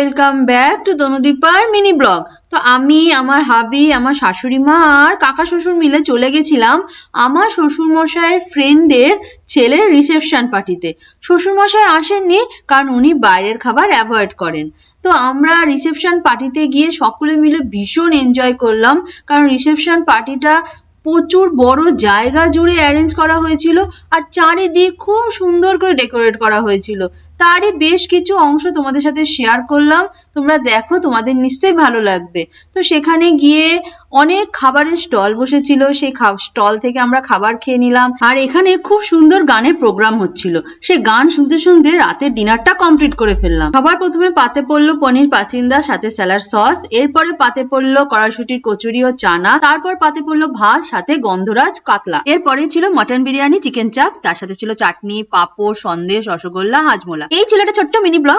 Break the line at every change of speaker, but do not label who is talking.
Welcome back to দনুদীপার mini blog. তো আমি, আমার হাবি, আমার শাশুড়ি মা আর কাকা শ্বশুর মিলে চলে গেছিলাম আমার শ্বশুরমশাইয়ের ফ্রেন্ডের ছেলের রিসেপশন পার্টিতে। শ্বশুরমশাই আসেননি কারণ উনি বাইরের খাবার অ্যাভয়েড করেন। তো আমরা রিসেপশন পার্টিতে গিয়ে সকলে মিলে ভীষণ এনজয় করলাম, কারণ রিসেপশন পার্টিটা প্রচুর বড় জায়গা জুড়ে অ্যারেঞ্জ করা হয়েছিল আর চারিদিক খুব সুন্দর করে ডেকোরেট করা হয়েছিল। তারই বেশ কিছু অংশ তোমাদের সাথে শেয়ার করলাম, তোমরা দেখো, তোমাদের নিশ্চয়ই ভালো লাগবে। তো সেখানে গিয়ে অনেক খাবারের স্টল বসেছিল, সেই স্টল থেকে আমরা খাবার খেয়ে নিলাম। আর এখানে খুব সুন্দর গানের প্রোগ্রাম হচ্ছিল, সে গান শুনতে শুনতে রাতের ডিনারটা কমপ্লিট করে ফেললাম। সবার প্রথমে পাতে পড়লো পনির পাসিন্দা সাথে স্যালাড সস, এরপরে পাতে পড়লো কড়াইশুটির কচুরি ও চানা, তারপর পাতে পড়লো ভাত সাথে গন্ধরাজ কাতলা, এরপরে ছিল মটন বিরিয়ানি, চিকেন চাপ, তার সাথে ছিল চাটনি, পাঁপড়, সন্দেশ, রসগোল্লা, হাজমোলা। এই ছিল একটা ছোট্ট মিনি ব্লগ।